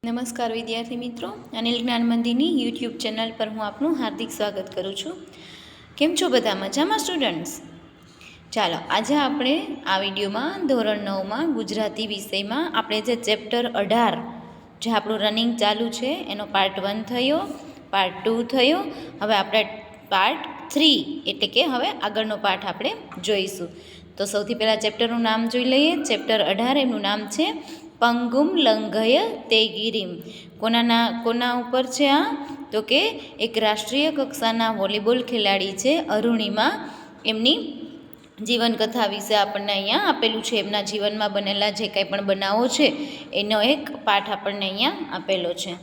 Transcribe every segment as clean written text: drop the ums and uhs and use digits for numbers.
નમસ્કાર વિદ્યાર્થી મિત્રો, અનિલ જ્ઞાન મંદિરની યુટ્યુબ ચેનલ પર હું આપનું હાર્દિક સ્વાગત કરું છું. કેમ છો બધા? મજામાં સ્ટુડન્ટ્સ? ચાલો, આજે આપણે આ વિડીયોમાં ધોરણ 9માં ગુજરાતી વિષયમાં આપણે જે ચેપ્ટર 18 જે આપણું રનિંગ ચાલુ છે એનો પાર્ટ 1 થયો, પાર્ટ 2 થયો. હવે આપણે પાર્ટ 3 એટલે કે હવે આગળનો પાઠ આપણે જોઈશું. તો સૌથી પહેલાં ચેપ્ટરનું નામ જોઈ લઈએ. ચેપ્ટર 18 એમનું નામ છે પંગુમ લંઘય તે ગિરિમ. કોના ઉપર છે આ? તો કે એક રાષ્ટ્રીય કક્ષાના વોલીબોલ ખેલાડી છે અરુણિમા. એમની જીવનકથા વિશે આપણને અહીંયા આપેલું છે. એમના જીવનમાં બનેલા જે કંઈ પણ બનાવો છે એનો એક પાઠ આપણને અહીંયા આપેલો છે.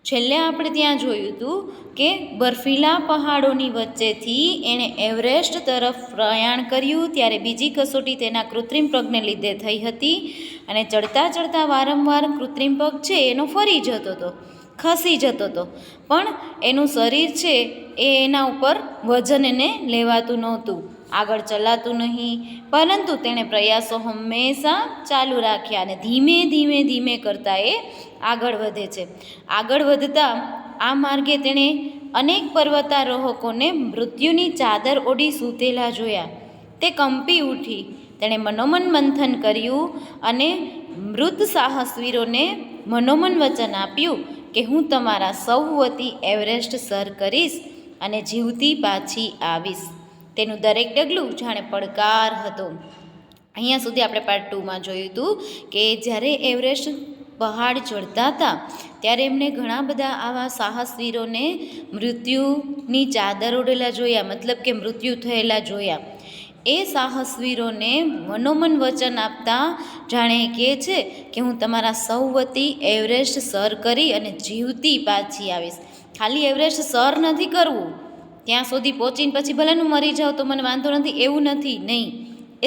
છેલ્લે આપણે ત્યાં જોયું હતું કે બર્ફીલા પહાડોની વચ્ચેથી એણે એવરેસ્ટ તરફ પ્રયાણ કર્યું, ત્યારે બીજી કસોટી તેના કૃત્રિમ પગને લીધે થઈ હતી અને ચડતા ચડતા વારંવાર કૃત્રિમ પગ છે એનો ફરી જતો હતો, ખસી જતો હતો, પણ એનું શરીર છે એ એના ઉપર વજન એને લેવાતું નહોતું, આગળ ચલાતું નહીં. પરંતુ તેણે પ્રયાસો હંમેશા ચાલુ રાખ્યા અને ધીમે ધીમે ધીમે કરતાં એ આગળ વધે છે. આગળ વધતા આ માર્ગે તેણે અનેક પર્વતારોહકોને મૃત્યુની ચાદર ઓઢી સૂતેલા જોયા. તે કંપી ઉઠી. તેણે મનોમન મંથન કર્યું અને મૃત સાહસવીરોને મનોમન વચન આપ્યું કે હું તમારા સૌ વતી એવરેસ્ટ સર કરીશ અને જીવતી પાછી આવીશ. તેનું દરેક ડગલું જાણે પડકાર હતો. અહીંયા સુધી આપણે પાર્ટ 2માં જોયું હતું કે જ્યારે એવરેસ્ટ પહાડ ચડતા હતા ત્યારે એમને ઘણા બધા આવા સાહસવીરોને મૃત્યુની ચાદર ઓઢેલા જોયા, મતલબ કે મૃત્યુ થયેલા જોયા. એ સાહસવીરોને મનોમન વચન આપતા જાણે કહે છે કે હું તમારા સૌ વતી એવરેસ્ટ સર કરી અને જીવતી પાછી આવીશ. ખાલી એવરેસ્ટ સર નથી કરવું, ત્યાં સુધી પહોંચીને પછી ભલે હું મરી જાઉં તો મને વાંધો નથી, એવું નથી. નહીં,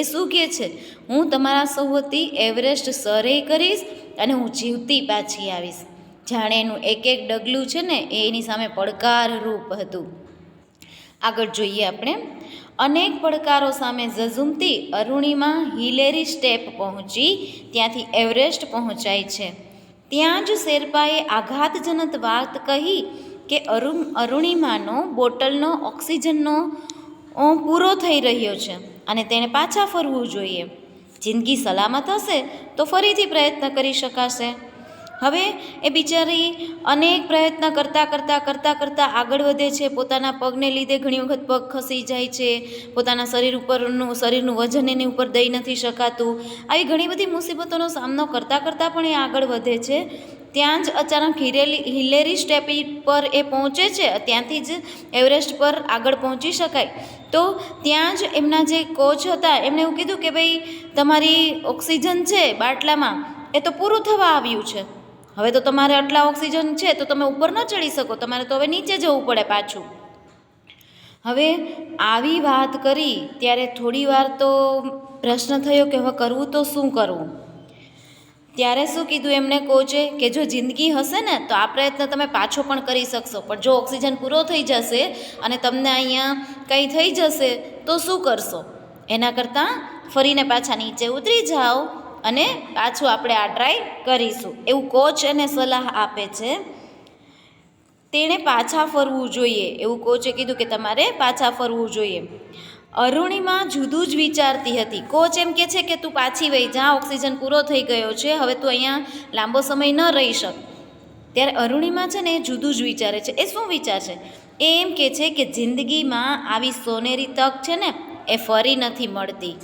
એ શું કહે છે? હું તમારા સૌ વતી એવરેસ્ટ સરે કરીશ અને હું જીવતી પાછી આવીશ. જાણે એનું એક એક ડગલું છે ને એ એની સામે પડકારરૂપ હતું. આગળ જોઈએ આપણે. અનેક પડકારો સામે ઝઝુમતી અરુણિમા હિલેરી સ્ટેપ પહોંચી ત્યાંથી એવરેસ્ટ પહોંચાય છે. ત્યાં જ શેરપાએ આઘાતજનક વાત કહી કે અરુણિમાનો બોટલનો ઓક્સિજનનો પૂરો થઈ રહ્યો છે અને તેણે પાછા ફરવું જોઈએ. જિંદગી સલામત હશે તો ફરીથી પ્રયત્ન કરી શકાશે. હવે એ બિચારી અનેક પ્રયત્ન કરતાં આગળ વધે છે. પોતાના પગને લીધે ઘણી વખત પગ ખસી જાય છે, પોતાના શરીરનું વજન એની ઉપર દઈ નથી શકાતું. આવી ઘણી બધી મુસીબતોનો સામનો કરતાં પણ એ આગળ વધે છે. ત્યાં જ અચાનક હિલેરી સ્ટેપ પર એ પહોંચે છે. ત્યાંથી જ એવરેસ્ટ પર આગળ પહોંચી શકાય. તો ત્યાં જ એમના જે કોચ હતા એમણે એવું કીધું કે ભાઈ તમારી ઓક્સિજન છે બાટલામાં એ તો પૂરું થવા આવ્યું છે. હવે તો તમારે આટલા ઓક્સિજન છે તો તમે ઉપર ન ચડી શકો, તમારે તો હવે નીચે જવું પડે પાછું. હવે આવી વાત કરી ત્યારે થોડી વાર તો પ્રશ્ન થયો કે હવે કરવું તો શું કરવું. ત્યારે શું કીધું એમને કોચે કે જો જિંદગી હશે ને તો આ પ્રયત્ન તમે પાછો પણ કરી શકશો, પણ જો ઓક્સિજન પૂરો થઈ જશે અને તમને અહીંયા કંઈ થઈ જશે તો શું કરશો? એના કરતાં ફરીને પાછા નીચે ઉતરી જાઓ અને પાછું આપણે આ ટ્રાય કરીશું, એવું કોચ એને સલાહ આપે છે. તેણે પાછા ફરવું જોઈએ એવું કોચે કીધું કે તમારે પાછા ફરવું જોઈએ. અરુણિમા જુદું જ વિચારતી હતી. કોચ એમ કહે છે કે તું પાછી વહી જા, ઓક્સિજન પૂરો થઈ ગયો છે, હવે તું અહીંયા લાંબો સમય ન રહી શક. ત્યારે અરુણિમા છે ને એ જુદું જ વિચારે છે. એ શું વિચાર છે? એ એમ કહે છે કે જિંદગીમાં આવી સોનેરી તક છે ને એ ફરી નથી મળતી.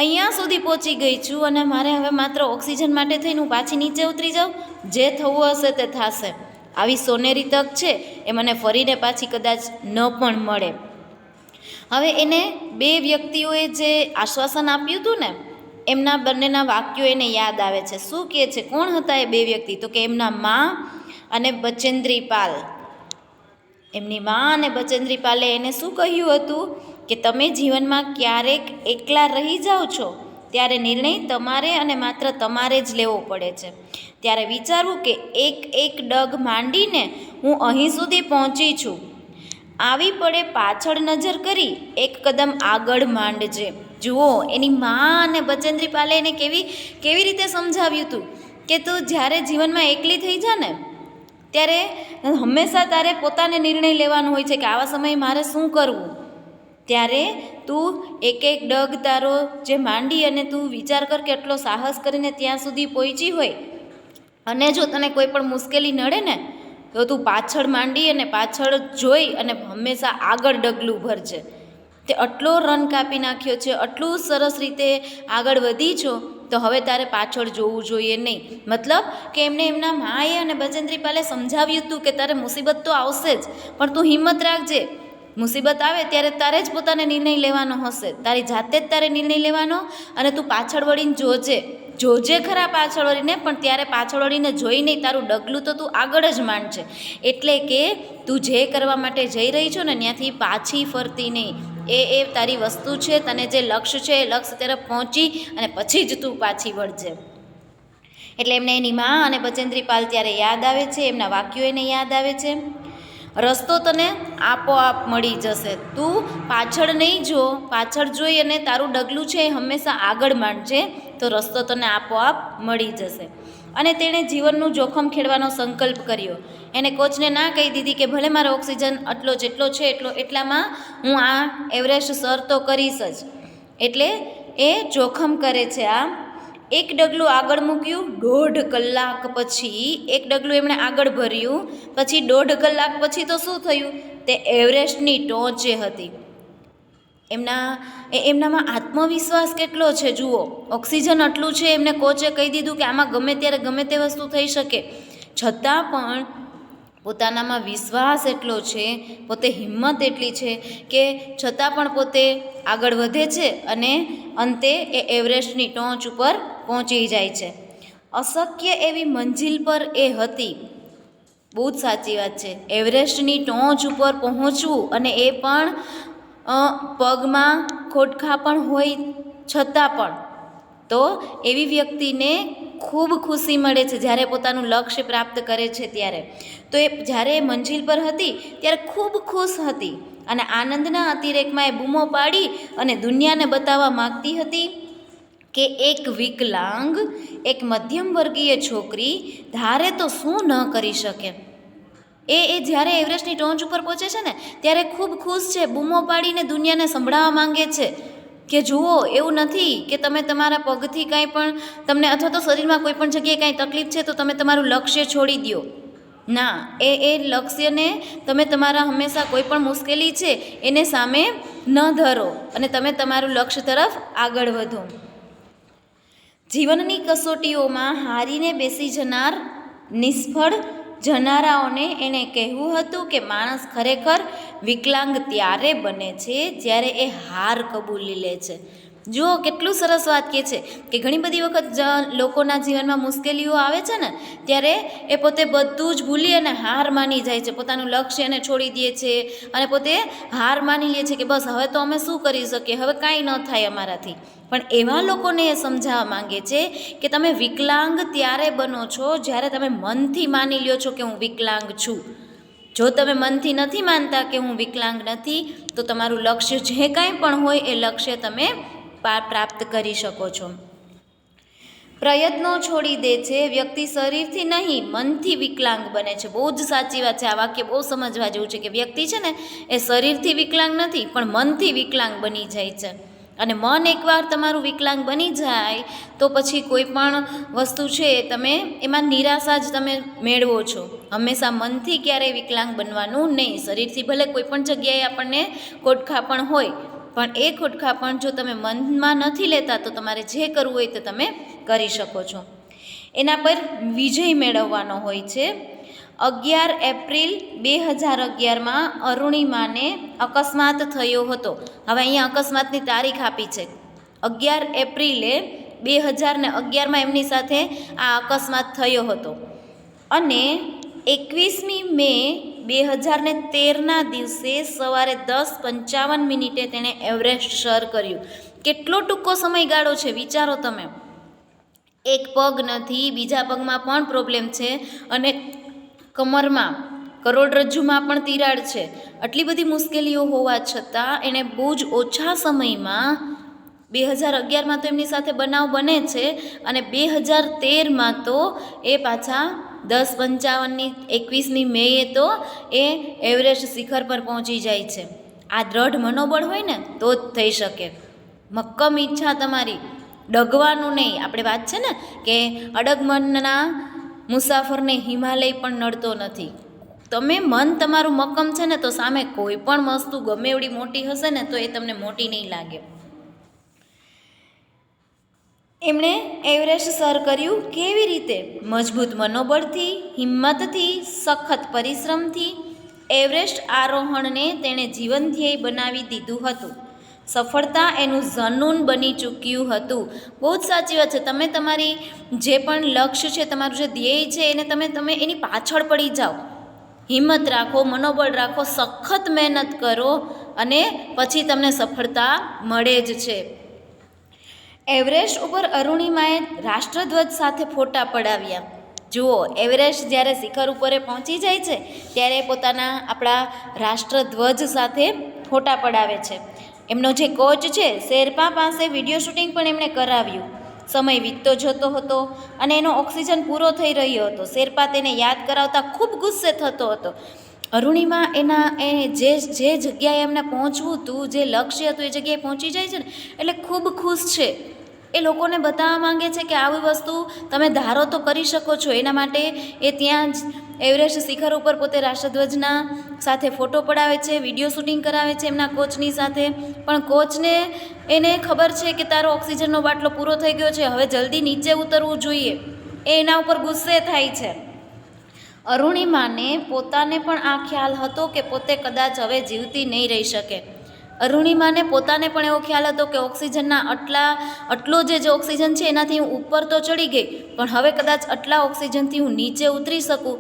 અહીંયા સુધી પહોંચી ગઈ છું અને મારે હવે માત્ર ઓક્સિજન માટે થઈને હું પાછી નીચે ઉતરી જાઉં, જે થવું હશે તે થશે. આવી સોનેરી તક છે એ મને ફરીને પાછી કદાચ ન પણ મળે. હવે એને બે વ્યક્તિઓએ જે આશ્વાસન આપ્યું હતું ને એમના બંનેના વાક્યો એને યાદ આવે છે. શું કહે છે? કોણ હતા એ બે વ્યક્તિ? તો કે એમના મા અને બચેન્દ્રી પાલ. એમની મા અને બચેન્દ્રી પાલે એને શું કહ્યું હતું કે તમે જીવનમાં ક્યારેક એકલા રહી જાઓ છો ત્યારે નિર્ણય તમારે અને માત્ર તમારે જ લેવો પડે છે. ત્યારે વિચારવું કે એક ડગ માંડીને હું અહીં સુધી પહોંચી છું. આવી પડે પાછળ નજર કરી એક કદમ આગળ માંડજે. જુઓ, એની મા અને બચેન્દ્રી પાલે એને કેવી રીતે સમજાવ્યું હતું કે તું જ્યારે જીવનમાં એકલી થઈ જા ને ત્યારે હંમેશા તારે પોતાને નિર્ણય લેવાનો હોય છે કે આવા સમયે મારે શું કરવું. ત્યારે તું એક એક ડગ તારો જે માંડી અને તું વિચાર કર કે એટલો સાહસ કરીને ત્યાં સુધી પહોંચી હોય અને જો તને કોઈ પણ મુશ્કેલી નડે ને તો તું પાછળ માંડી અને પાછળ જોઈ અને હંમેશા આગળ ડગલું ભરજે. તે આટલો રન કાપી નાખ્યો છે, આટલું સરસ રીતે આગળ વધી છો, તો હવે તારે પાછળ જોવું જોઈએ નહીં. મતલબ કે એમને એમના માએ અને બચેન્દ્રી પાલે સમજાવ્યું હતું કે તારે મુસીબત તો આવશે જ, પણ તું હિંમત રાખજે. મુસીબત આવે ત્યારે તારે જ પોતાને નિર્ણય લેવાનો હશે, તારી જાતે જ તારે નિર્ણય લેવાનો, અને તું પાછળ વળીને જોજે ખરા પાછળ વળીને, પણ ત્યારે પાછળ વળીને જોઈ નહીં, તારું ડગલું તો તું આગળ જ માંડજે. એટલે કે તું જે કરવા માટે જઈ રહી છો ને ત્યાંથી પાછી ફરતી નહીં. એ તારી વસ્તુ છે, તને જે લક્ષ્ય છે એ લક્ષ્ય તરફ પહોંચી અને પછી જ તું પાછી વળજે. એટલે એમને એની મા અને બચેન્દ્રી પાલ ત્યારે યાદ આવે છે, એમના વાક્યો એને યાદ આવે છે. રસ્તો તને આપોઆપ મળી જશે, તું પાછળ નહીં જો, પાછળ જોઈ અને તારું ડગલું છે એ હંમેશા આગળ માંડજે, તો રસ્તો તને આપોઆપ મળી જશે. અને તેણે જીવનનું જોખમ ખેડવાનો સંકલ્પ કર્યો. એને કોચને ના કહી દીધી કે ભલે મારો ઓક્સિજન આટલો જેટલો છે એટલામાં હું આ એવરેસ્ટ સર તો કરીશ જ. એટલે એ જોખમ કરે છે. આ એક ડગલું આગળ મૂક્યું, 1.5 કલાક પછી એક ડગલું એમણે આગળ ભર્યું, પછી 1.5 કલાક પછી તો શું થયું, તે એવરેસ્ટની ટોચે હતી. એમનામાં આત્મવિશ્વાસ કેટલો છે જુઓ, ઓક્સિજન આટલું છે, એમને કોચે કહી દીધું કે આમાં ગમે ત્યારે ગમે તે વસ્તુ થઈ શકે, છતાં પણ પોતાનામાં વિશ્વાસ એટલો છે, પોતે હિંમત એટલી છે કે છતાં પણ પોતે આગળ વધે છે અને અંતે એ એવરેસ્ટની ટોચ ઉપર પહોંચી જાય છે. અશક્ય એવી મંજિલ પર એ હતી. બહુ જ સાચી વાત છે. એવરેસ્ટની ટોચ ઉપર પહોંચવું, અને એ પણ પગમાં ખોડખા પણ હોય છતાં પણ, તો એવી વ્યક્તિને ખૂબ ખુશી મળે છે જ્યારે પોતાનું લક્ષ્ય પ્રાપ્ત કરે છે ત્યારે. તો એ જ્યારે મંજિલ પર હતી ત્યારે ખૂબ ખુશ હતી અને આનંદના અતિરેકમાં એ બૂમો પાડી અને દુનિયાને બતાવવા માગતી હતી કે એક વિકલાંગ, એક મધ્યમ વર્ગીય છોકરી ધારે તો શું ન કરી શકે. એ જ્યારે એવરેસ્ટની ટોચ ઉપર પહોંચે છે ને ત્યારે ખૂબ ખુશ છે, બૂમો પાડીને દુનિયાને સંભળાવવા માંગે છે કે જુઓ, એવું નથી કે તમે તમારા પગથી કાંઈ પણ તમને અથવા તો શરીરમાં કોઈ પણ જગ્યાએ કાંઈ તકલીફ છે તો તમે તમારું લક્ષ્ય છોડી દો. ના, એ લક્ષ્યને તમે તમારા હંમેશા કોઈ પણ મુશ્કેલી છે એને સામે ન ધરો અને તમે તમારું લક્ષ્ય તરફ આગળ વધો. જીવનની કસોટીઓમાં હારીને બેસી જનાર નિષ્ફળ જનારાઓને એણે કહેવું હતું કે માણસ ખરેખર વિકલાંગ ત્યારે બને છે જ્યારે એ હાર કબૂલી લે છે. જુઓ કેટલું સરસ વાત કહે છે કે ઘણી બધી વખત લોકોના જીવનમાં મુશ્કેલીઓ આવે છે ને ત્યારે એ પોતે બધું જ ભૂલી અને હાર માની જાય છે, પોતાનું લક્ષ્ય એને છોડી દે છે અને પોતે હાર માની લે છે કે બસ હવે તો અમે શું કરી શકીએ, હવે કાંઈ ન થાય અમારાથી. પણ એવા લોકોને એ સમજાવવા માંગે છે કે તમે વિકલાંગ ત્યારે બનો છો જ્યારે તમે મનથી માની લ્યો છો કે હું વિકલાંગ છું. જો તમે મનથી નથી માનતા કે હું વિકલાંગ નથી, તો તમારું લક્ષ્ય જે કાંઈ પણ હોય એ લક્ષ્ય તમે પ્રાપ્ત કરી શકો છો. પ્રયત્નો છોડી દે છે વ્યક્તિ શરીરથી નહીં મનથી વિકલાંગ બને છે. બહુ જ સાચી વાત છે, આ વાક્ય બહુ સમજવા જેવું છે કે વ્યક્તિ છે ને એ શરીરથી વિકલાંગ નથી પણ મનથી વિકલાંગ બની જાય છે. અને મન એકવાર તમારું વિકલાંગ બની જાય તો પછી કોઈ પણ વસ્તુ છે તમે એમાં નિરાશા જ તમે મેળવો છો. હંમેશા મનથી ક્યારેય વિકલાંગ બનવાનું નહીં. શરીરથી ભલે કોઈ પણ જગ્યાએ આપણને ખોડખા પણ હોય, પણ એ ખોડખા પણ જો તમે મનમાં નથી લેતા તો તમારે જે કરવું હોય તે તમે કરી શકો છો. એના પર વિજય મેળવવાનો હોય છે. 11 એપ્રિલ 2011 અરુણિમાને અકસ્માત થયો હતો. હવે અહીંયા અકસ્માતની તારીખ આપી છે 11 એપ્રિલે 2011 એમની સાથે આ અકસ્માત થયો હતો અને 21મી મે 2013ના દિવસે સવારે 10:55 તેણે એવરેસ્ટ સર કર્યું. કેટલો ટૂંકો સમયગાળો છે વિચારો તમે. એક પગ નથી, બીજા પગમાં પણ પ્રોબ્લેમ છે અને કમરમાં, કરોડરજ્જુમાં પણ તિરાડ છે. આટલી બધી મુશ્કેલીઓ હોવા છતાં એણે બહુ જ ઓછા સમયમાં 2011માં તો એમની સાથે બનાવ બને છે અને 2013માં તો એ પાછા 10:55ની 21મી મેએ તો એ એવરેસ્ટ શિખર પર પહોંચી જાય છે. આ દ્રઢ મનોબળ હોય ને તો જ થઈ શકે. મક્કમ ઈચ્છા તમારી, ડગવાનું નહીં. આપણે વાત છે ને કે અડગ મનના મુસાફરને હિમાલય પણ નડતો નથી. તમે મન તમારું મક્કમ છે ને તો સામે કોઈ પણ વસ્તુ ગમે એવડી મોટી હશે ને તો એ તમને મોટી નહીં લાગે. એમણે એવરેસ્ટ સર કર્યું કેવી રીતે? મજબૂત મનોબળથી, હિંમતથી, સખત પરિશ્રમથી. એવરેસ્ટ આરોહણને તેણે જીવન ધ્યેય બનાવી દીધું હતું. સફળતા એનું ઝનૂન બની ચૂક્યું હતું. બહુ જ સાચી વાત છે. તમે તમારી જે પણ લક્ષ્ય છે, તમારું જે ધ્યેય છે એને તમે એની પાછળ પડી જાઓ. હિંમત રાખો, મનોબળ રાખો, સખત મહેનત કરો અને પછી તમને સફળતા મળે જ છે. એવરેસ્ટ ઉપર અરુણિમાએ રાષ્ટ્રધ્વજ સાથે ફોટા પડાવ્યા. જુઓ, એવરેસ્ટ જ્યારે શિખર ઉપર પહોંચી જાય છે ત્યારે પોતાના આપણા રાષ્ટ્રધ્વજ સાથે ફોટા પડાવે છે. એમનો જે કોચ છે શેરપા પાસે વિડીયો શૂટિંગ પણ એમણે કરાવ્યું. સમય વીતતો જતો હતો અને એનો ઓક્સિજન પૂરો થઈ રહ્યો હતો. શેરપા તેને યાદ કરાવતા ખૂબ ગુસ્સે થતો હતો. અરુણિમા જે જગ્યાએ એમને પહોંચવું હતું, જે લક્ષ્ય હતું એ જગ્યાએ પહોંચી જાય છે ને એટલે ખૂબ ખુશ છે. એ લોકોને બતાવવા માંગે છે કે આવી વસ્તુ તમે ધારો તો કરી શકો છો. એના માટે એ ત્યાં જ એવરેસ્ટ શિખર ઉપર પોતે રાષ્ટ્રધ્વજના સાથે ફોટો પડાવે છે, વિડીયો શૂટિંગ કરાવે છે એમના કોચની સાથે. પણ કોચને એને ખબર છે કે તારો ઓક્સિજનનો બાટલો પૂરો થઈ ગયો છે, હવે જલ્દી નીચે ઉતરવું જોઈએ. એ એના ઉપર ગુસ્સે થાય છે. અરુણિમાને પોતાને પણ આ ખ્યાલ હતો કે પોતે કદાચ હવે જીવતી નહીં રહી શકે. અરુણિમાને પોતાને પણ એવો ખ્યાલ હતો કે ઓક્સિજનના આટલો જે ઓક્સિજન છે એનાથી હું ઉપર તો ચડી ગઈ, પણ હવે કદાચ આટલા ઓક્સિજનથી હું નીચે ઉતરી શકું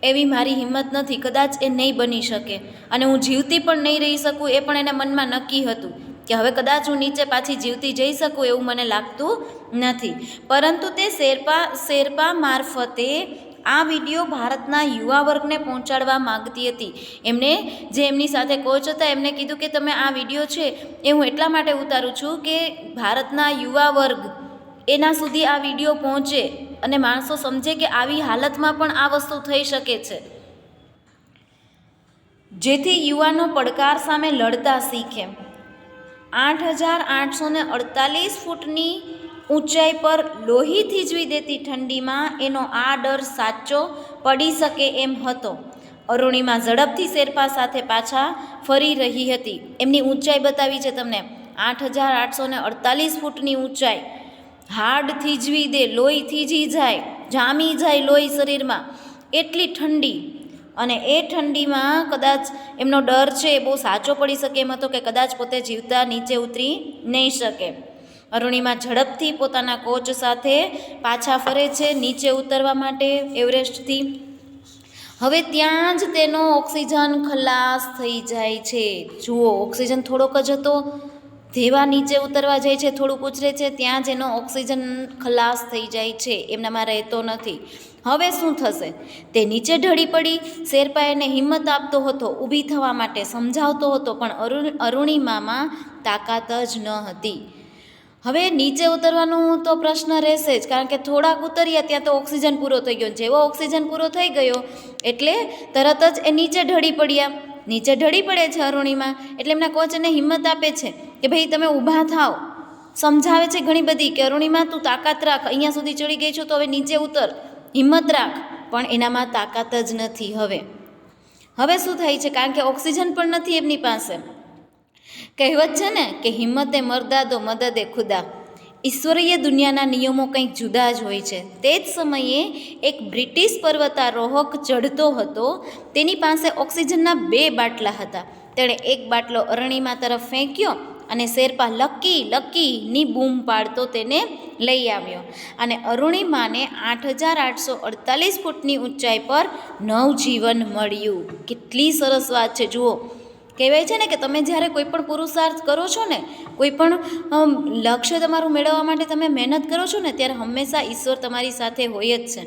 એવી મારી હિંમત નથી. કદાચ એ નહીં બની શકે અને હું જીવતી પણ નહીં રહી શકું એ પણ એને મનમાં નક્કી હતું કે હવે કદાચ હું નીચે પાછી જીવતી જઈ શકું એવું મને લાગતું નથી. પરંતુ તે શેરપા મારફતે આ વિડીયો ભારતના યુવા વર્ગને પહોંચાડવા માગતી હતી. જે એમની સાથે કોચ હતા એમને કીધું કે તમે આ વિડીયો છે એ હું એટલા માટે ઉતારું છું કે ભારતના યુવા વર્ગ એના સુધી આ વિડીયો પહોંચે અને માણસો સમજે કે આવી હાલતમાં પણ આ વસ્તુ થઈ શકે છે, જેથી યુવાનો પડકાર સામે લડતા શીખે. 8,848 ફૂટની ઊંચાઈ પર લોહી થીજવી દેતી ઠંડીમાં એનો આ ડર સાચો પડી શકે એમ હતો. અરુણિમા ઝડપથી શેરપા સાથે પાછા ફરી રહી હતી. એમની ઊંચાઈ બતાવી છે તમને, 8,848 ફૂટની ઊંચાઈ. હાડ થીજવી દે, લોહી થીજી જાય, જામી જાય લોહી શરીરમાં, એટલી ઠંડી. અને એ ઠંડીમાં કદાચ એમનો ડર છે એ બહુ સાચો પડી શકે એમ હતો કે કદાચ પોતે જીવતા નીચે ઉતરી નહીં શકે. અરુણિમા ઝડપથી પોતાના કોચ સાથે પાછા ફરે છે નીચે ઉતરવા માટે એવરેસ્ટથી. હવે ત્યાં જ તેનો ઓક્સિજન ખલાસ થઈ જાય છે. જુઓ, ઓક્સિજન થોડોક જ હતો, જેવા નીચે ઉતરવા જાય છે, થોડુંક ઉછરે છે, ત્યાં જ એનો ઓક્સિજન ખલાસ થઈ જાય છે, એમનામાં રહેતો નથી. હવે શું થશે? તે નીચે ઢળી પડી. શેરપા એને હિંમત આપતો હતો, ઊભી થવા માટે સમજાવતો હતો, પણ અરુણિમામાં તાકાત જ ન હતી. હવે નીચે ઉતરવાનું તો પ્રશ્ન રહેશે જ, કારણ કે થોડાક ઉતર્યા ત્યાં તો ઓક્સિજન પૂરો થઈ ગયો. જેવો ઓક્સિજન પૂરો થઈ ગયો એટલે તરત જ એ નીચે ઢળી પડ્યા. નીચે ઢળી પડે છે અરુણિમા, એટલે એમના કોચ એને હિંમત આપે છે કે ભાઈ તમે ઊભા થાઓ. સમજાવે છે ઘણી બધી કે અરુણિમા તું તાકાત રાખ, અહીંયા સુધી ચડી ગઈ છો તો હવે નીચે ઉતર, હિંમત રાખ. પણ એનામાં તાકાત જ નથી. હવે શું થાય છે? કારણ કે ઓક્સિજન પણ નથી એમની પાસે. કહેવત છે ને કે હિંમતે મરદા દો મદદે ખુદા. ઈશ્વરીય દુનિયાના નિયમો કંઈક જુદા જ હોય છે. તે જ સમયે એક બ્રિટિશ પર્વતારોહક ચઢતો હતો. તેની પાસે ઓક્સિજનના 2 બાટલા હતા. તેણે એક બાટલો અરુણિમા તરફ ફેંક્યો અને શેરપા લકી લકીની બૂમ પાડતો તેને લઈ આવ્યો. અને અરુણિમાને 8,848 ફૂટની ઊંચાઈ પર નવજીવન મળ્યું. કેટલી સરસ વાત છે! જુઓ, કહેવાય છે ને કે તમે જ્યારે કોઈ પણ પુરુષાર્થ કરો છો ને, કોઈ પણ લક્ષ્ય તમારું મેળવવા માટે તમે મહેનત કરો છો ને, ત્યારે હંમેશા ઈશ્વર તમારી સાથે હોય જ છે.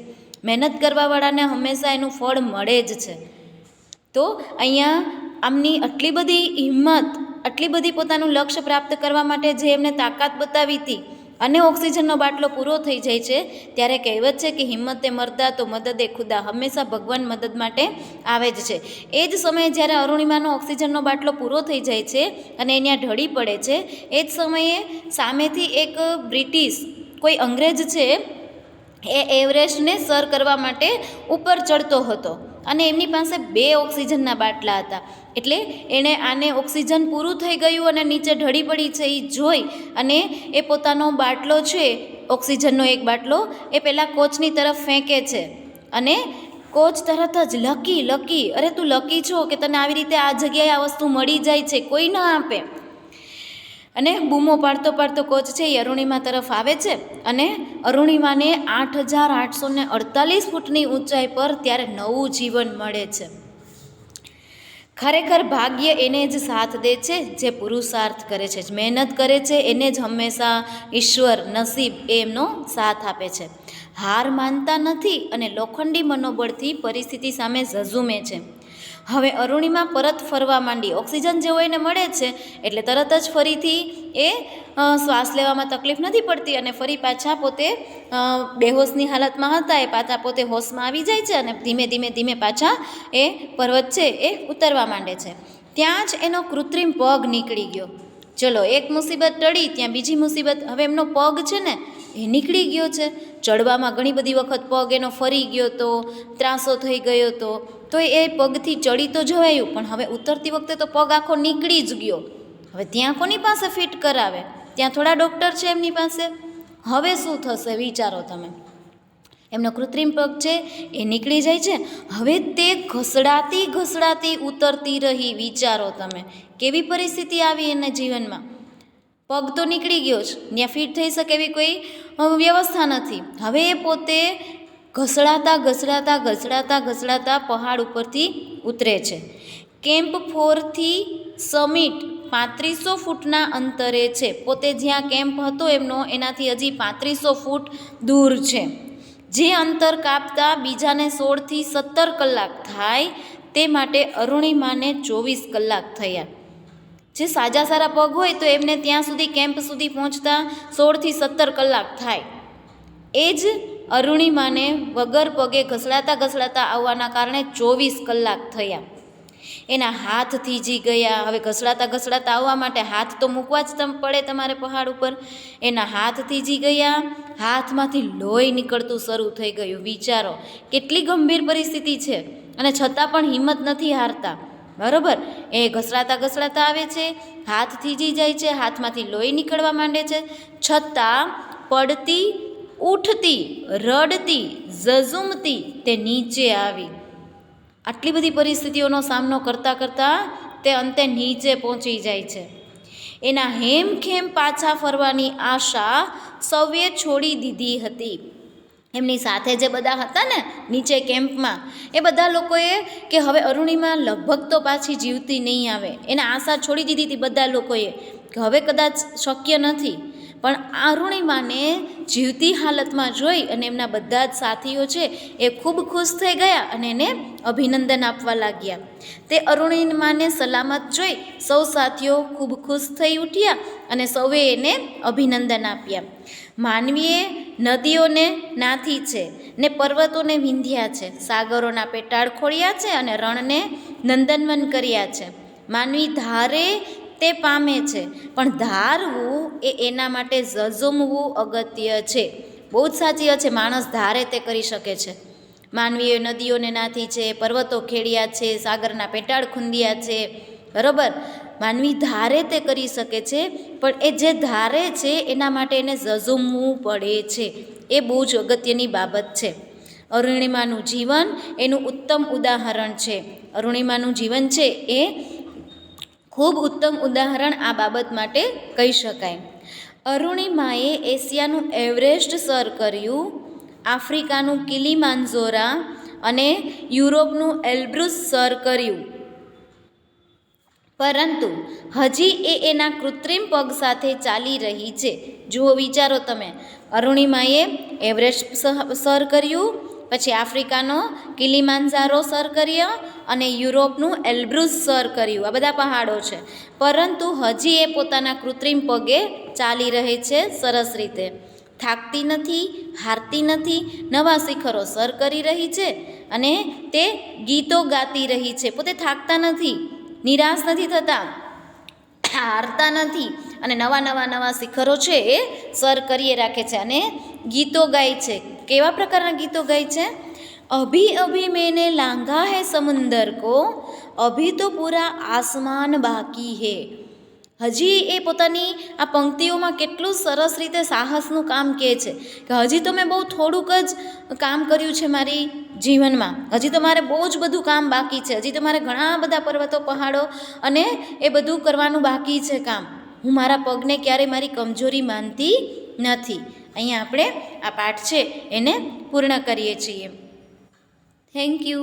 મહેનત કરવાવાળાને હંમેશા એનું ફળ મળે જ છે. તો અહીંયા આમની આટલી બધી હિંમત આટલી બધી પોતાનું લક્ષ્ય પ્રાપ્ત કરવા માટે જે એમને તાકાત બતાવી હતી અને ઓક્સિજનનો બાટલો પૂરો થઈ જાય છે, ત્યારે કહેવત છે કે હિંમતે મરદા તો મદદે ખુદા, હંમેશા ભગવાન મદદ માટે આવે જ છે. એ જ સમયે જ્યારે અરુણિમાનો ઓક્સિજનનો બાટલો પૂરો થઈ જાય છે અને એ ત્યાં ઢળી પડે છે, એ જ સમયે સામેથી એક બ્રિટિશ કોઈ અંગ્રેજ છે એ એવરેસ્ટને સર કરવા માટે ઉપર ચડતો હતો અને એમની પાસે 2 ઓક્સિજનના બાટલા હતા. એટલે એણે આને ઓક્સિજન પૂરું થઈ ગયું અને નીચે ઢળી પડી છે એ જોઈ અને એ પોતાનો બાટલો છે, ઓક્સિજનનો એક બાટલો, એ પહેલાં કોચની તરફ ફેંકે છે અને કોચ તરત જ લકી, અરે તું લકી છો કે તને આવી રીતે આ જગ્યાએ આ વસ્તુ મળી જાય છે, કોઈ ના આપે. અને બૂમો પાડતો કોચ છે એ અરુણિમા તરફ આવે છે અને અરુણિમાને 8,848 ફૂટની ઊંચાઈ પર ત્યારે નવું જીવન મળે છે. ખરેખર ભાગ્ય એને જ સાથ દે છે જે પુરુષાર્થ કરે છે, મહેનત કરે છે, એને જ હંમેશા ઈશ્વર, નસીબ એ એમનો સાથ આપે છે. હાર માનતા નથી અને લોખંડી મનોબળથી પરિસ્થિતિ સામે ઝઝૂમે છે. હવે અરુણિમા પરત ફરવા માંડી. ઓક્સિજન જેવો એને મળે છે એટલે તરત જ ફરીથી એ શ્વાસ લેવામાં તકલીફ નથી પડતી અને ફરી પાછા પોતે બેહોશની હાલતમાં હતા એ પાછા પોતે હોશમાં આવી જાય છે અને ધીમે પાછા એ પર્વત છે એ ઉતરવા માંડે છે. ત્યાં જ એનો કૃત્રિમ પગ નીકળી ગયો. ચલો, એક મુસીબત ટળી, ત્યાં બીજી મુસીબત. હવે એમનો પગ છે ને એ નીકળી ગયો છે. ચડવામાં ઘણી બધી વખત પગ એનો ફરી ગયો તો, ત્રાસો થઈ ગયો તો એ પગથી ચડી તો જવાયું, પણ હવે ઉતરતી વખતે તો પગ આખો નીકળી જ ગયો. હવે ત્યાં કોની પાસે ફિટ કરાવે? ત્યાં થોડા ડૉક્ટર છે એમની પાસે. હવે શું થશે વિચારો તમે. એમનો કૃત્રિમ પગ છે એ નીકળી જાય છે. હવે તે ઘસડાતી ઉતરતી રહી. વિચારો તમે કેવી પરિસ્થિતિ આવી એના જીવનમાં. પગ તો નીકળી ગયો જ, ત્યાં ફિટ થઈ શકે એવી કોઈ વ્યવસ્થા નથી. હવે એ પોતે ઘસડાતા પહાડ ઉપરથી ઉતરે છે. કેમ્પ 4થી સમિટ 3500 ફૂટના અંતરે છે. પોતે જ્યાં કેમ્પ હતો એમનો એનાથી હજી 3500 ફૂટ દૂર છે. જે અંતર કાપતા બીજાને 16થી 17 કલાક થાય તે માટે અરુણિમાને 24 કલાક થયા. જે સાજા સારા પગ હોય તો એમને ત્યાં સુધી કેમ્પ સુધી પહોંચતા 16થી 17 કલાક થાય. એ જ અરુણિમાને વગર પગે ઘસડાતા આવવાના કારણે 24 કલાક થયા. એના હાથ થીજી ગયા. હવે ઘસડાતા આવવા માટે હાથ તો મૂકવા જ પડે તમારે પહાડ ઉપર. એના હાથ થીજી ગયા, હાથમાંથી લોહી નીકળતું શરૂ થઈ ગયું. વિચારો કેટલી ગંભીર પરિસ્થિતિ છે અને છતાં પણ હિંમત નથી હારતા. બરોબર, એ ઘસડાતા આવે છે, હાથ થીજી જાય છે, હાથમાંથી લોહી નીકળવા માંડે છે, છતાં પડતી, ઉઠતી, રડતી, ઝઝૂમતી તે નીચે આવી. આટલી બધી પરિસ્થિતિઓનો સામનો કરતાં તે અંતે નીચે પહોંચી જાય છે. એના હેમખેમ પાછા ફરવાની આશા સૌએ છોડી દીધી હતી. એમની સાથે જે બધા હતા ને નીચે કેમ્પમાં, એ બધા લોકોએ કે હવે અરુણિમા લગભગ તો પાછી જીવતી નહીં આવે, એને આશા છોડી દીધી હતી બધા લોકોએ કે હવે કદાચ શક્ય નથી. પણ અરુણિમાને જીવતી હાલતમાં જોઈ અને એમના બધા જ સાથીઓ છે એ ખૂબ ખુશ થઈ ગયા અને એને અભિનંદન આપવા લાગ્યા. તે અરુણિમાને સલામત જોઈ સૌ સાથીઓ ખૂબ ખુશ થઈ ઉઠ્યા અને સૌએ એને અભિનંદન આપ્યા. માનવીએ નદીઓને નાથી છે ને પર્વતોને વિંધ્યા છે, સાગરોના પેટાળ ખોળ્યા છે અને રણને નંદનવન કર્યા છે. માનવી ધારે તે પામે છે, પણ ધારવું એ એના માટે ઝઝૂમવું અગત્ય છે. બહુ જ સાચી વાત છે, માણસ ધારે તે કરી શકે છે. માનવીએ નદીઓને નાથી છે, પર્વતો ખેડ્યા છે, સાગરના પેટાળ ખૂંદ્યા છે. બરાબર, માનવી ધારે તે કરી શકે છે, પણ એ જે ધારે છે એના માટે એને ઝઝૂમવું પડે છે. એ બહુ જ અગત્યની બાબત છે. અરુણિમાનું જીવન એનું ઉત્તમ ઉદાહરણ છે. અરુણિમાનું જીવન છે એ ખૂબ ઉત્તમ ઉદાહરણ આ બાબત માટે કહી શકાય. અરુણિમાએ એશિયાનું એવરેસ્ટ સર કર્યું, આફ્રિકાનું કિલીમાંજોરો અને યુરોપનું એલ્બ્રુસ સર કર્યું. પરંતુ હજી એ એના કૃત્રિમ પગ સાથે ચાલી રહી છે. જુઓ, વિચારો તમે, અરુણિમાએ એવરેસ્ટ સર કર્યું, પછી આફ્રિકાનો કિલીમાંજારો સર કર્યો અને યુરોપનું એલ્બ્રુસ સર કર્યું. આ બધા પહાડો છે, પરંતુ હજી એ પોતાના કૃત્રિમ પગે ચાલી રહે છે સરસ રીતે. થાકતી નથી, હારતી નથી, નવા શિખરો સર કરી રહી છે અને તે ગીતો ગાતી રહી છે. પોતે થાકતા નથી, નિરાશ નથી થતા, હારતા નથી અને નવા શિખરો છે એ સર કરીએ રાખે છે અને ગીતો ગાય છે. કેવા પ્રકારના ગીતો ગાય છે? અભી અભી મેને લાંઘા હૈ સમંદર કો, અભી તો પૂરા આસમાન બાકી હૈ. હજી એ પોતાની આ પંક્તિઓમાં કેટલું સરસ રીતે સાહસનું કામ કહે છે કે હજી તો મેં બહુ થોડુંક જ કામ કર્યું છે મારી જીવનમાં, હજી તો મારે બહુ જ બધું કામ બાકી છે, હજી તો મારે ઘણા બધા પર્વતો, પહાડો અને એ બધું કરવાનું બાકી છે કામ. હું મારા પગને ક્યારેય મારી કમજોરી માનતી નથી. અહીંયા આપણે આ પાઠ છે એને પૂર્ણ કરીએ છીએ. Thank you.